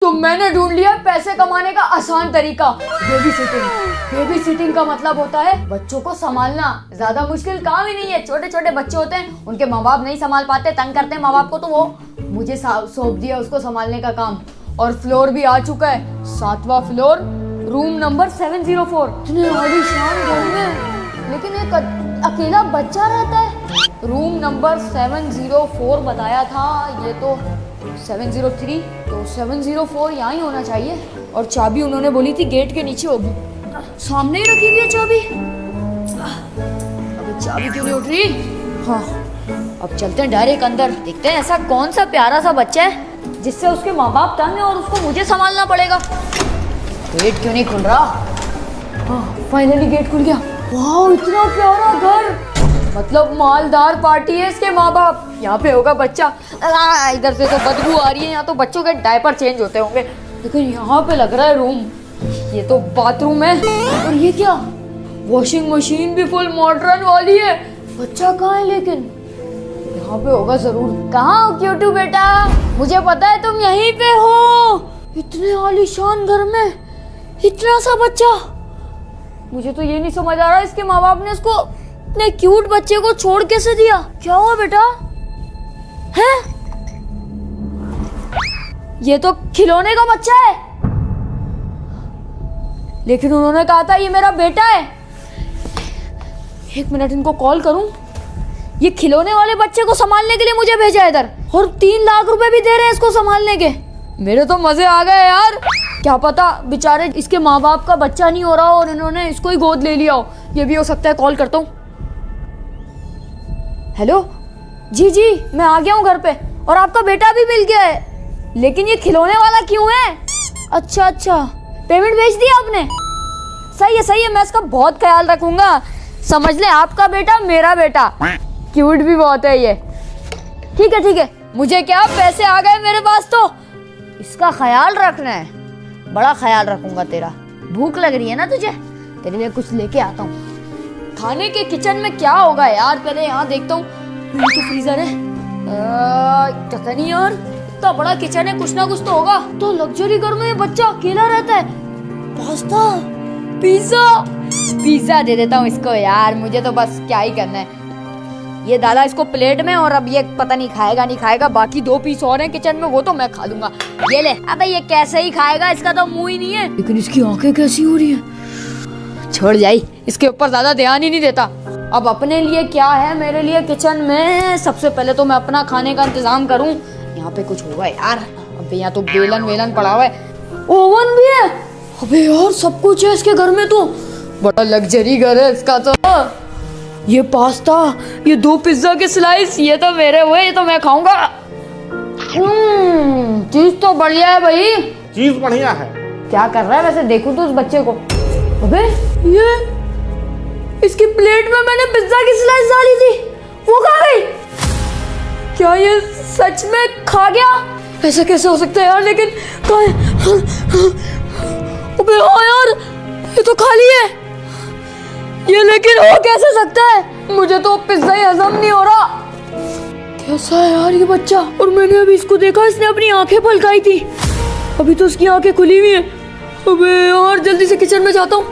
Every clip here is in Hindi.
तो मैंने ढूंढ लिया पैसे कमाने का आसान तरीका, बेबी सिटिंग। बेबी सिटिंग का मतलब होता है बच्चों को संभालना। ज्यादा मुश्किल काम ही नहीं है। छोटे छोटे बच्चे होते हैं, उनके माँ बाप नहीं संभाल पाते, तंग करते हैं माँ बाप को, तो वो मुझे सौंप दिया उसको संभालने का काम। और फ्लोर भी आ चुका है, 7वां फ्लोर, रूम नंबर 704। इतने आलीशान घर में लेकिन एक अकेला बच्चा रहता है। रूम नंबर 704 बताया था, ये तो 703, तो 704 यहाँ ही होना चाहिए। और चाबी उन्होंने बोली थी गेट के नीचे होगी, सामने ही रखी हुई है चाबी। अभी चाबी क्यों नहीं उठ रही? हाँ, अब चलते हैं डायरेक्ट अंदर, देखते हैं ऐसा कौन सा प्यारा सा बच्चा है जिससे उसके माँ बाप तंग है और उसको मुझे संभालना पड़ेगा। गेट क्यों नहीं खुल रहा? हाँ, फाइनली गेट खुल गया। वाह, इतना प्यारा घर, मतलब मालदार पार्टी है इसके माँ बाप। यहाँ पे होगा बच्चा। इधर से तो बदबू आ रही है, यहाँ तो बच्चों के डायपर चेंज होते होंगे, लेकिन यहाँ पे लग रहा है रूम। ये तो बाथरूम है। और ये क्या, वॉशिंग मशीन भी फुल मॉडर्न वाली है। बच्चा कहाँ है लेकिन? यहाँ पे होगा जरूर। कहाँ हो क्यूटू बेटा? मुझे पता है तुम यहीं पे हो। इतने आलीशान घर में इतना सा बच्चा। मुझे तो ये नहीं समझ आ रहा इसके माँ बाप ने उसको इतने क्यूट बच्चे को छोड़ कैसे दिया। क्या हुआ बेटा? है ये तो खिलौने का बच्चा है, लेकिन उन्होंने कहा था ये मेरा बेटा है। 1 मिनट इनको कॉल करूं। ये खिलौने वाले बच्चे को संभालने के लिए मुझे भेजा है इधर, और 3 लाख रुपए भी दे रहे हैं इसको संभालने के। मेरे तो मजे आ गए यार। क्या पता बेचारे इसके माँ बाप का बच्चा नहीं हो रहा हो और इन्होंने इसको ही गोद ले लिया हो, ये भी हो सकता है। कॉल करता हूँ। हेलो जी जी, मैं आ गया हूँ घर पे, और आपका बेटा भी मिल गया है, लेकिन ये खिलौने वाला क्यों है? अच्छा अच्छा, पेमेंट भेज दिया आपने? सही है, मैं इसका बहुत ख्याल रखूंगा। समझ ले, आपका बेटा मेरा बेटा। क्यूट भी बहुत है ये। ठीक है, मुझे क्या, पैसे आ गए मेरे पास तो इसका ख्याल रखना है। बड़ा ख्याल रखूंगा तेरा। भूख लग रही है ना तुझे? तेरे लिए कुछ लेके आता हूँ। खाने के किचन में क्या होगा यार, पहले यहाँ देखता हूँ। ये तो फ्रीजर है। पता नहीं यार, इतना बड़ा किचन है, कुछ ना कुछ तो होगा। तो लग्जरी घर में ये बच्चा अकेला रहता है। पास्ता, पिज्जा दे देता हूँ इसको यार, मुझे तो बस क्या ही करना है। ये डाला इसको प्लेट में, और अब ये पता नहीं खाएगा नहीं खाएगा। बाकी 2 पीस और हैं किचन में, वो तो मैं खा लूंगा। ये ले। अबे ये कैसे ही खाएगा, इसका तो मुंह ही नहीं है। लेकिन इसकी आंखें कैसी हो रही है। छोड़ जाई, इसके ऊपर ज्यादा ध्यान ही नहीं देता। अब अपने लिए क्या है मेरे लिए किचन में? सबसे पहले तो मैं अपना खाने का इंतजाम करूं। यहाँ पे कुछ होगा यार। अबे यहाँ तो बेलन पड़ा हुआ है, ओवन भी है। अबे यार सब कुछ है इसके घर में, तो बड़ा लग्जरी घर है इसका। तो ये पास्ता, ये 2 पिज्जा के स्लाइस, ये तो मेरे हुए, ये तो मैं खाऊंगा। चीज तो बढ़िया है भाई, चीज बढ़िया है। क्या कर रहा है वैसे? देखूं तो उस बच्चे को। अबे ये इसकी प्लेट में मैंने पिज्जा की स्लाइस डाली थी, वो खा गई। क्या ये सच में खा गया? ऐसा कैसे हो सकता है यार? लेकिन अबे हाँ यार, ये तो खाली है ये, लेकिन हो कैसे सकता है? मुझे तो पिज्जा ही हजम नहीं हो रहा। कैसा है यार ये बच्चा? और मैंने अभी इसको देखा, इसने अपनी आंखें पलकाई थी, अभी तो उसकी आंखें खुली हुई हैं। अबे यार जल्दी से किचन में जाता हूँ।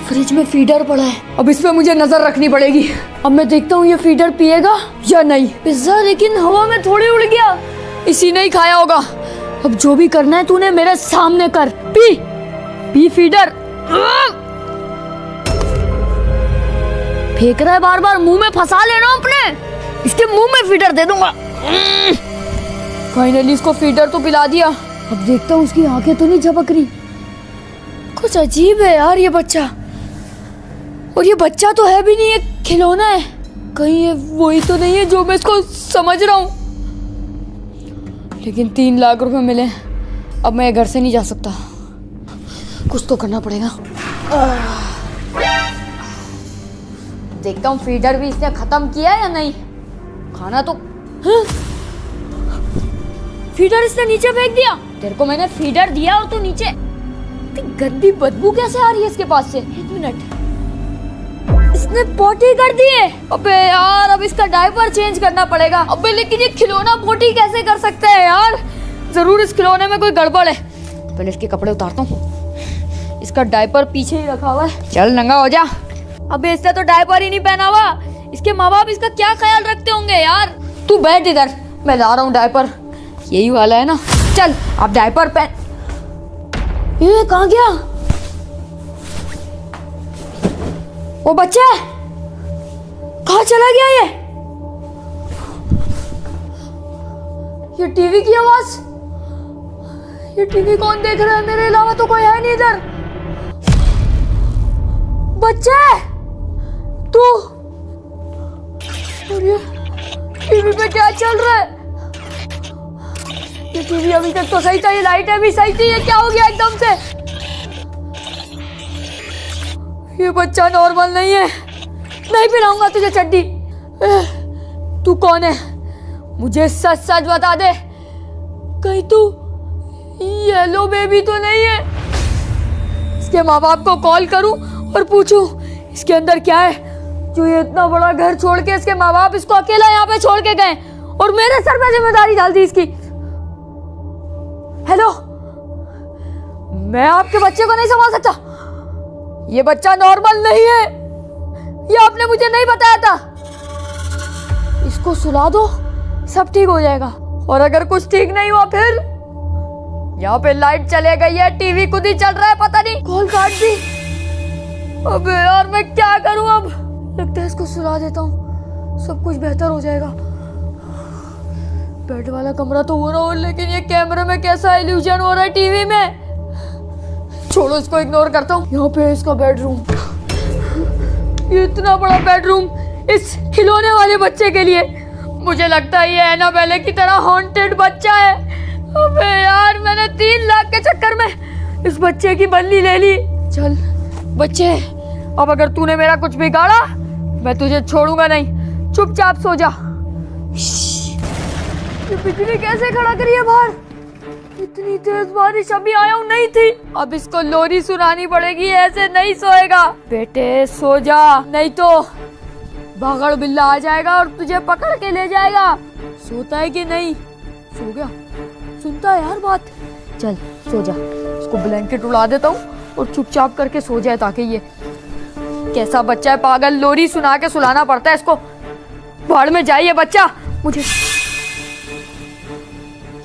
फ्रिज में फीडर पड़ा है, अब इस पे मुझे नजर रखनी पड़ेगी। अब मैं देखता हूँ ये फीडर पिएगा या नहीं। पिज्जा लेकिन हवा में थोड़ी उड़ गया, इसी ने ही खाया होगा। अब जो भी करना है तूने मेरे सामने कर। P feeder. फेंक रहा है बार बार, मुंह में फंसा लेना अपने, इसके मुंह में फीडर दे दूंगा। फाइनली इसको फीडर तो पिला दिया। अब देखता हूँ उसकी आंखें तो नहीं झपक रही। कुछ अजीब है यार ये बच्चा, और ये बच्चा तो है भी नहीं, ये खिलौना है। कहीं ये वही तो नहीं है जो मैं इसको समझ रहा हूँ। लेकिन 3 लाख रुपए मिले, अब मैं घर से नहीं जा सकता, कुछ तो करना पड़ेगा। देखता हूँ फीडर भी इसने खत्म किया या नहीं। खाना तो फीडर इसने नीचे फेंक दिया। तेरे को मैंने फीडर दिया और तू नीचे। गंदी बदबू कैसे आ रही है इसके पास से? 1 मिनट, इस इसने पोटी कर दी है। अबे यार अब इसका डायपर चेंज करना पड़ेगा। अबे लेकिन ये खिलौना पोटी कैसे कर सकता है यार? जरूर इस खिलौने में कोई गड़बड़ है। पहले इसके कपड़े उतारता हूँ। इसका डायपर पीछे ही रखा हुआ है। चल नंगा हो जा। अबे इसने तो डायपर ही नहीं पहना हुआ। इसके माँ बाप इसका क्या ख्याल रखते होंगे यार। तू बैठ इधर, मैं ला रहा हूँ डायपर। यही वाला है ना, चल अब डायपर पहन। ये कहाँ गया वो बच्चा? कहाँ चला गया ये टीवी की आवाज? ये टीवी कौन देख रहा है? मेरे अलावा तो कोई है नहीं इधर। बच्चा तू, और ये टीवी पे क्या चल रहा है? ये टीवी अभी तक तो सही था, ये लाइट भी सही थी, ये क्या हो गया एकदम से? ये बच्चा नॉर्मल नहीं है। नहीं पहनाऊंगा तुझे चड्डी। तू कौन है? मुझे सच सच बता दे, कहीं तू येलो बेबी तो नहीं है? इसके माँ बाप को कॉल करूं और पूछूं इसके अंदर क्या है, जो ये इतना बड़ा घर छोड़ के इसके माँ बाप इसको अकेला यहाँ पे छोड़ के गए और मेरे सर पे जिम्मेदारी डाल दी इसकी। हेलो, मैं आपके बच्चे को नहीं संभाल सकता। ये बच्चा नॉर्मल नहीं है, ये आपने मुझे नहीं बताया था। इसको सुला दो, सब ठीक हो जाएगा। और अगर कुछ ठीक नहीं हुआ फिर? यहाँ पे लाइट चले गई है, टीवी खुद ही चल रहा है, पता नहीं। कॉल काट दी। अबे यार मैं क्या करूं अब? लगता है इसको सुला देता हूँ, सब कुछ बेहतर हो जाएगा। बेड वाला कमरा तो हो रहा हो, लेकिन ये कैमरे में कैसा इल्यूजन हो रहा है टीवी में। छोड़ो, इसको इग्नोर करता हूँ। यहाँ पे इसका बेडरूम, ये इतना बड़ा बेडरूम इस खिलौने वाले बच्चे के लिए। मुझे लगता है ये एनाबेले की तरह हॉन्टेड बच्चा है। अबे यार मैंने 3 लाख के चक्कर में इस बच्चे की बल्ली ले ली। चल बच्चे, अब अगर तूने मेरा कुछ बिगाड़ा मैं तुझे छोड़ूंगा नहीं। चुपचाप सो जा। ये बिजली कैसे खड़ा करी है बाहर? इतनी तेज बारिश अभी आया हूँ नहीं थी। अब इसको लोरी सुनानी पड़ेगी, ऐसे नहीं सोएगा। बेटे सो जा, नहीं तो भागड़ बिल्ला आ जाएगा और तुझे पकड़ के ले जाएगा। सोता है कि नहीं? सो गया, सुनता है यार बात। चल सो जा, इसको ब्लैंकेट उड़ा देता हूँ और चुपचाप करके सो जाए, ताकि ये कैसा बच्चा है पागल, लोरी सुना के सुलाना पड़ता है इसको। भाड़ में जाइए बच्चा। मुझे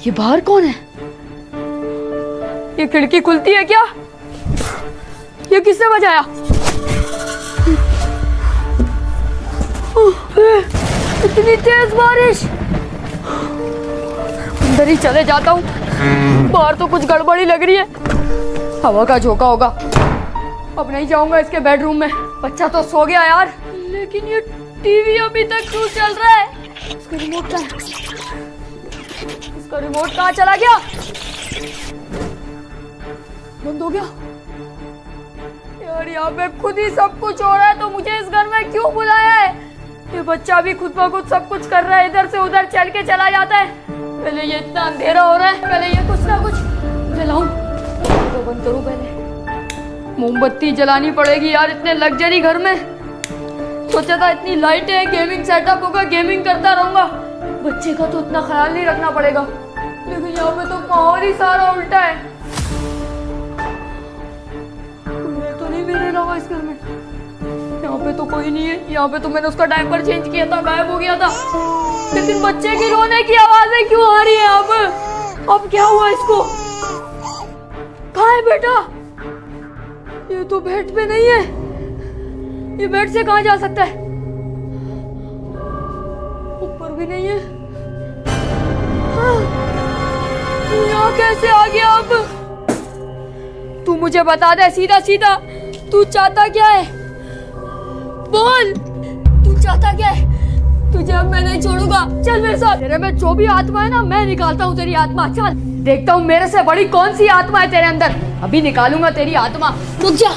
ये बाहर कौन है? ये खिड़की खुलती है क्या? ये किसने बजाया? इतनी तेज बारिश। अंदर ही चले जाता हूँ, बाहर तो कुछ गड़बड़ी लग रही है। हवा का झोंका होगा। अब नहीं जाऊंगा इसके बेडरूम में। बच्चा तो सो गया यार, लेकिन ये टीवी अभी तक क्यों चल रहा है? इसका रिमोट कहाँ है? इसका रिमोट कहाँ चला गया? बंद हो गया यार। यहाँ पे खुद ही सब कुछ हो रहा है, तो मुझे इस घर में क्यों बुलाया है? ये बच्चा भी खुद ब खुद सब कुछ कर रहा है, इधर से उधर चल के चला जाता है। पहले ये इतना अंधेरा हो रहा है, पहले ये कुछ ना कुछ जलाऊं तो बंद करूं। पहले मोमबत्ती जलानी पड़ेगी यार इतने लग्जरी घर में। सोचा था इतनी लाइट है, गेमिंग सेटअप होगा, गेमिंग करता रहूंगा। बच्चे का तो इतना ख्याल नहीं रखना पड़ेगा, लेकिन यहाँ पे तो माहौल ही सारा उल्टा है। कोई तो नहीं मेरे अलावा इस घर में? यहाँ पे तो कोई नहीं है। यहाँ पे तो मैंने उसका डायपर चेंज किया था, गायब हो गया था। लेकिन बच्चे की रोने की आवाजें क्यों आ रही है अब क्या हुआ इसको? कहाँ है बेटा? ये तो बेड पे नहीं है। ये बेड से कहाँ जा सकता है? ऊपर भी नहीं है। यहाँ कैसे आ गया अब? तू मुझे बता दे सीधा सीधा, तू चाहता क्या है? बोल, तू चाहता क्या है? तुझे अब मैं नहीं छोड़ूंगा। चल मेरे साथ। तेरे में जो भी आत्मा है ना, मैं निकालता हूँ तेरी आत्मा। चल देखता हूँ मेरे से बड़ी कौन सी आत्मा है तेरे अंदर। अभी निकालूंगा तेरी आत्मा। रुक जा,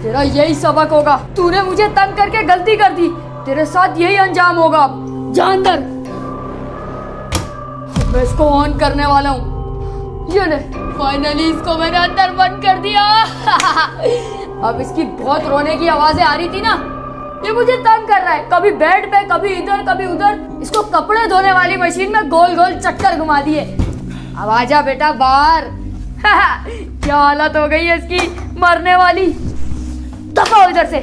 तेरा यही सबक होगा। तूने मुझे तंग करके गलती कर दी, तेरे साथ यही अंजाम होगा। जा अंदर। मैं इसको ऑन करने वाला हूँ। ये ले, फाइनली इसको मैंने अंदर बंद कर दिया। अब इसकी बहुत रोने की आवाजें आ रही थी ना, ये मुझे तंग कर रहा है, कभी बेड पे, कभी इधर, कभी उधर। इसको कपड़े धोने वाली मशीन में गोल गोल चक्कर घुमा दिए। अब आजा बेटा बाहर। क्या हालत हो गई है इसकी, मरने वाली। दफा हो इधर से,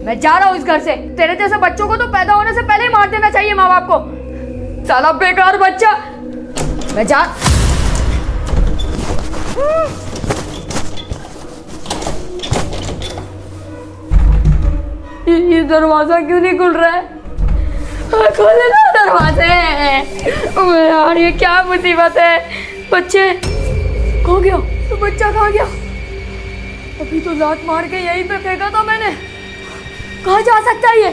मैं जा रहा हूँ इस घर से। तेरे जैसे बच्चों को तो पैदा होने से पहले ही मार देना चाहिए माँ बाप को। साला बेकार बच्चा। मैं जा। ये दरवाजा क्यों नहीं खुल रहा है? खोले ना दरवाजे। यार ये क्या मुसीबत है। बच्चे कहाँ गया? तो बच्चा कहाँ गया? अभी तो लात मार के यहीं पे फेंका था मैंने। कहाँ जा सकता है ये?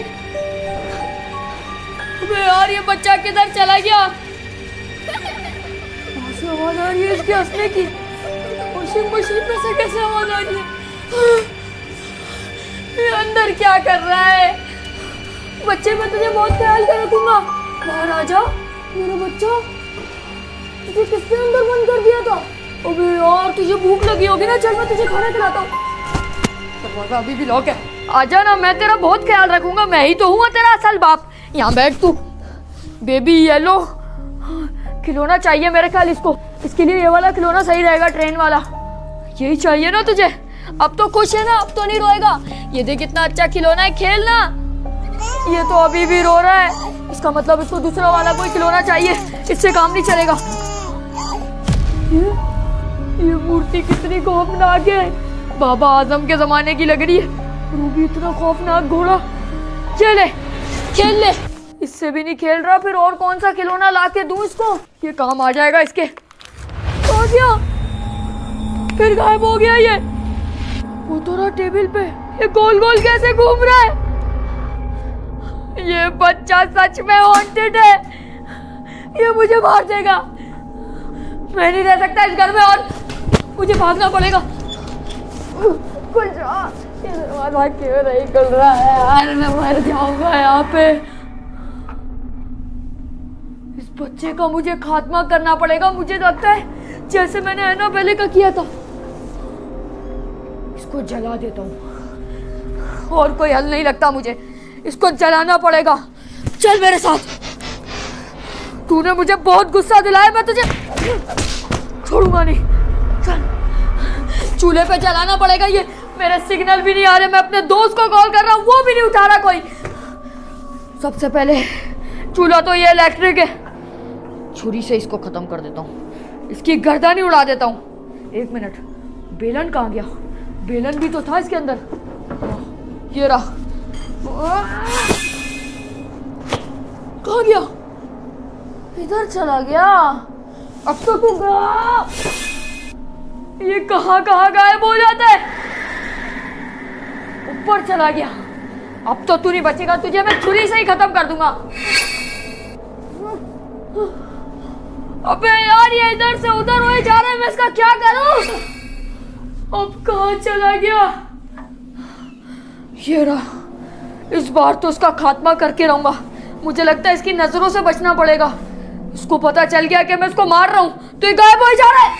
अबे यार ये बच्चा किधर चला गया? कहाँ से आवाज आ रही है इसके हंसने की? वॉशिंग मशीन में से कैसे आवाज आ रही है? ये अंदर क्या कर रहा है? बच्चे मैं तुझे बहुत ख्याल कर रखूंगा। बाहर आ जा मेरा बच्चा। तुझे किसने अंदर बंद कर दिया था? अबे यार तुझे भूख लगी होगी ना, चल मैं तुझे खाना खिलाता हूँ। दरवाजा अभी भी लॉक है। आजा ना, मैं तेरा बहुत ख्याल रखूंगा। मैं ही तो हूँ तेरा असल बाप। यहाँ बैठ तू। बेबी येलो खिलौना चाहिए मेरे ख्याल इसको। इसके लिए ये वाला खिलौना सही रहेगा, ट्रेन वाला। यही चाहिए ना तुझे? अब तो खुश है ना, अब तो नहीं रोएगा। ये देख कितना अच्छा खिलौना है, खेलना। ये तो अभी भी रो रहा है। इसका मतलब इसको दूसरा वाला कोई खिलौना चाहिए, इससे काम नहीं चलेगा। ये मूर्ति कितनी खौफनाक है। बाबा आजम के जमाने की लग रही है। वो भी इतना खौफनाक घोड़ा। चले खेल ले। इससे भी नहीं खेल रहा, फिर और कौन सा खिलौना ला के दूं इसको? ये काम आ जाएगा इसके। आ गया, फिर गायब हो गया ये। वो तो रहा टेबल पे। ये गोल गोल कैसे घूम रहा है? ये बच्चा सच में हॉन्टेड है। ये मुझे मार देगा। मैं नहीं रह सकता इस घर में और मुझे भागना पड़ेगा। खुल जा। ये दरवाजा क्यों नहीं खुल रहा है यार? मैं मर जाऊंगा यहाँ पे। इस बच्चे का मुझे खात्मा करना पड़ेगा। मुझे लगता है जैसे मैंने एनाबेले का किया था। इसको जला देता हूँ, और कोई हल नहीं लगता मुझे। इसको जलाना पड़ेगा। चल मेरे साथ। तूने मुझे बहुत गुस्सा दिलाया, मैं तुझे छोड़ूंगा नहीं। चल चूल्हे पे जलाना पड़ेगा ये। मेरे सिग्नल भी नहीं आ रहे। मैं अपने दोस्त को कॉल कर रहा हूँ, वो भी नहीं उठा रहा कोई। सबसे पहले चूल्हा तो ये इलेक्ट्रिक है। छुरी से इसको खत्म कर देता हूँ, इसकी गर्दन ही उड़ा देता हूँ। एक मिनट, बेलन कहाँ गया? बेलन भी तो था इसके अंदर। ये रहा। कहाँ गया? इधर चला गया। अब तो तू ये कहाँ गायब हो जाता है? ऊपर चला गया। अब तो तू नहीं बचेगा, तुझे मैं छुरी से ही खत्म कर दूंगा। अबे यार ये इधर से उधर हो जा रहा है, मैं इसका क्या करूं? अब कहाँ चला गया? ये रहा। इस बार तो उसका खात्मा करके रहूंगा। मुझे लगता है इसकी नजरों से बचना पड़ेगा। इसको पता चल गया कि मैं इसको मार रहा हूं तो ये गायब हो जा रहा है।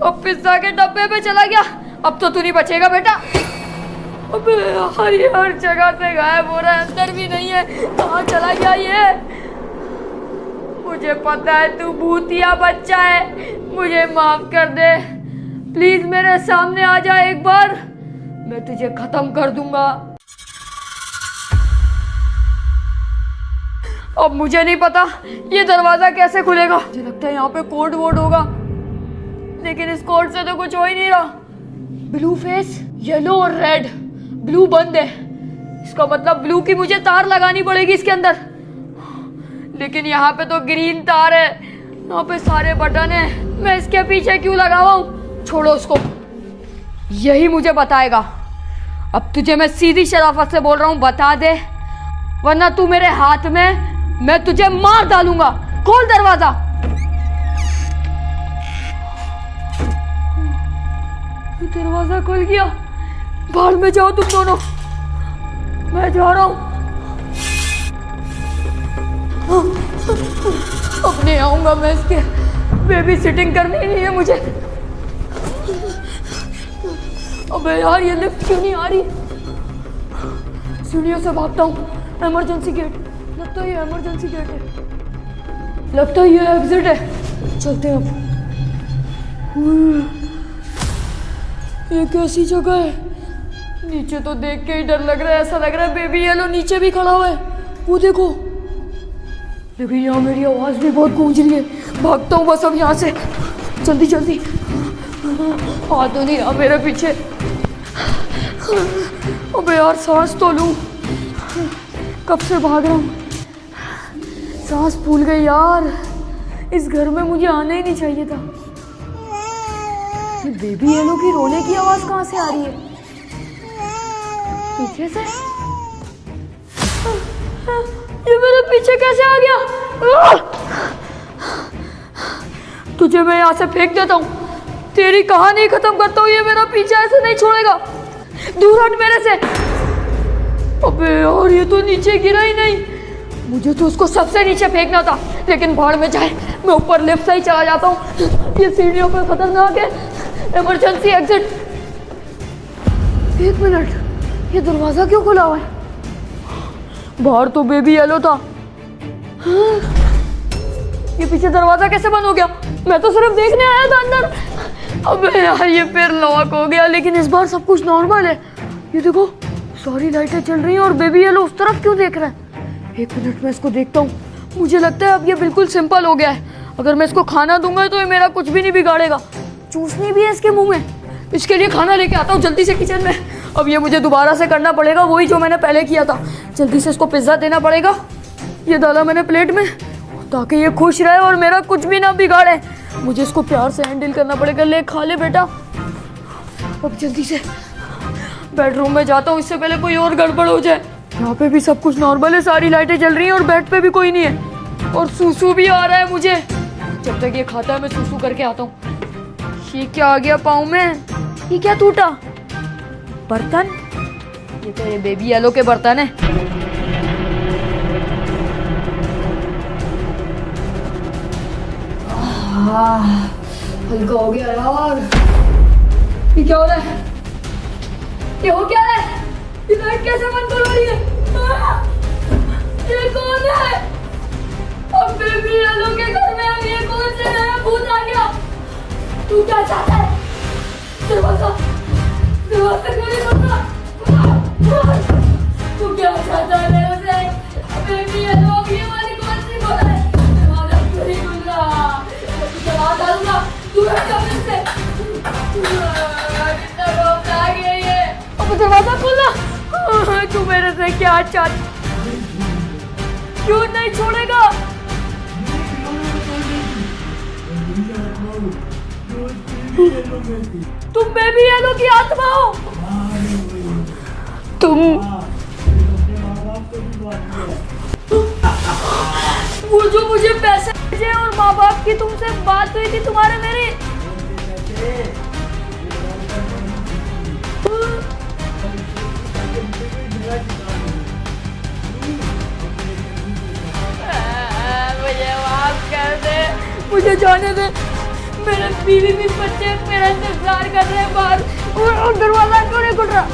अब पिज्जा के डब्बे पे चला गया। अब तो तू नहीं बचेगा बेटा। अबे यार ये हर जगह से गायब हो रहा है, अंदर भी नहीं है। कहाँ चला गया ये? मुझे पता है तू भूतिया बच्चा है, मुझे माफ कर दे। प्लीज मेरे सामने आ जा एक बार, मैं तुझे खत्म कर दूंगा। अब मुझे नहीं पता ये दरवाजा कैसे खुलेगा। मुझे लगता है यहाँ पे कोड वोड होगा, लेकिन इस कोड से तो कुछ हो ही नहीं रहा। ब्लू फेस, येलो और रेड। ब्लू बंद है, इसका मतलब ब्लू की मुझे तार लगानी पड़ेगी इसके अंदर। लेकिन यहाँ पे तो ग्रीन तार है, यहाँ पे सारे बटन है। मैं इसके पीछे क्यों लगा हुआ हूँ? छोड़ो उसको, यही मुझे बताएगा। अब तुझे मैं सीधी शराफत से बोल रहा हूँ, बता दे, वरना तू मेरे हाथ में, मैं तुझे मार डालूंगा। खोल दरवाजा। दरवाजा खुल गया। बाहर में जाओ तुम दोनों, मैं जा रहा हूं। अब नहीं आऊंगा मैं, इसके बेबी सिटिंग करनी नहीं है मुझे। अबे यार ये लिफ्ट क्यों नहीं आ रही? सीढ़ियों से भागता हूँ। इमरजेंसी गेट, लगता है ये इमरजेंसी गेट है, लगता है ये एग्जिट है। चलते हैं अब। ये कैसी जगह है? नीचे तो देख के ही डर लग रहा है, ऐसा लग रहा है बेबी येलो नीचे भी खड़ा हुआ है। वो देखो, लेकिन यहाँ मेरी आवाज़ भी बहुत गूंज रही है। भागता हूँ बस अब यहाँ से, जल्दी जल्दी। आ तो नहीं रहा मेरे पीछे। अबे यार सांस तो लूँ, कब से भाग रहा हूँ, सांस फूल गई यार। इस घर में मुझे आना ही नहीं चाहिए था। ये बेबी येलो की रोने की आवाज़ कहाँ से आ रही है? पीछे से? ये मेरे पीछे कैसे आ गया? तुझे मैं यहाँ से फेंक देता हूँ, तेरी कहानी खत्म करता हूँ। ये मेरा पीछे ऐसे नहीं छोड़ेगा, दूर हट मेरे से। अबे यार ये तो नीचे गिरा ही नहीं, मुझे तो उसको सबसे नीचे फेंकना था। लेकिन भाड़ में जाए, मैं ऊपर लेफ्ट से ही चला जाता हूँ। ये सीढ़ियों पर खतरनाक है। Emergency exit. एक मिनट, ये दरवाजा क्यों खुला हुआ है? बाहर तो बेबी येलो था। हाँ? ये पीछे दरवाजा कैसे बंद हो गया? मैं तो सिर्फ देखने आया था अंदर। अबे यार ये फिर लॉक हो गया, लेकिन इस बार सब कुछ नॉर्मल है। ये देखो, सारी लाइटें चल रही हैं और बेबी येलो उस तरफ क्यों देख रहा है? एक मिनट, मैं इसको देखता हूँ। मुझे लगता है अब ये बिल्कुल सिंपल हो गया है। अगर मैं इसको खाना दूंगा तो ये मेरा कुछ भी नहीं बिगाड़ेगा। चूसनी भी है इसके मुंह में। इसके लिए खाना लेके आता हूँ जल्दी से किचन में। अब ये मुझे दोबारा से करना पड़ेगा वही जो मैंने पहले किया था। जल्दी से इसको पिज्ज़ा देना पड़ेगा। ये डाला मैंने प्लेट में ताकि ये खुश रहे और मेरा कुछ भी ना बिगाड़े। मुझे इसको प्यार से हैंडल करना पड़ेगा। ले खा ले बेटा। अब जल्दी से बेडरूम में जाता हूँ, इससे पहले कोई और गड़बड़ हो जाए। यहाँ पे भी सब कुछ नॉर्मल है, सारी लाइटें जल रही हैं और बेड पे भी कोई नहीं है। और सूसू भी आ रहा है मुझे। जब तक ये खाता है मैं सूसू करके आता हूँ। ये क्या आ गया पाँव में? ये क्या टूटा? बर्तन? ये तो ये बेबी येलो के बर्तन है। हल्का हो गया यार। ये क्या हो रहा है? ये हो क्या रहा है? ये लाइट कैसे बंद कर रही है? ये कौन है? अब बेबी येलो के घर में अब ये कौन से नया भूत आ गया? तू क्या चाहता है? दरवाजा क्यों नहीं खुलता? तू क्या चाहता है मेरे से? बेबी येलो अब ये वाली कौन सी बोला है? दरवाजा क्यों नहीं खुल रहा? चला डालूंगा, तू हट जा मेरे से। कितना रोक आ गया ये। अब दरवाजा खोला। तू मेरे से क्या चाहता? क्यों नहीं छोड़ेगा? तुम बेबी येलो की आत्मा हो। तुम वो जो मुझे पैसे भेजे और माँ बाप की तुमसे बात हुई थी तुम्हारे मेरी। मुझे माफ कर दे, मुझे जाने दे। मेरे बीवी भी बच्चे मेरा इंतजार कर रहे हैं बाहर और दरवाजा क्यों नहीं खुल रहा?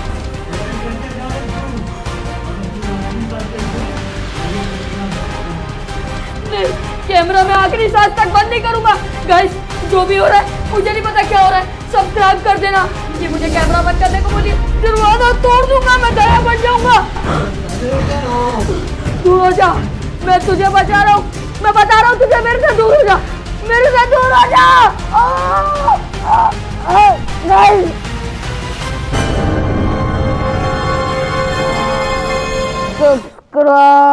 नहीं, कैमरा में आखिरी सांस तक बंद नहीं करूंगा। गाइस जो भी हो रहा है मुझे नहीं पता क्या हो रहा है, सब्सक्राइब कर देना। ये मुझे कैमरा बंद करने को बोलिए, दरवाजा तोड़ दूंगा, मैं दया बन जाऊंगा। दूर हो जा, मैं तुझे बचा रहा हूँ। मैं बता रहा हूँ तुझे, मेरे से दूर हो जा, मेरे से दूर हो जा। नहीं सब्सक्राइब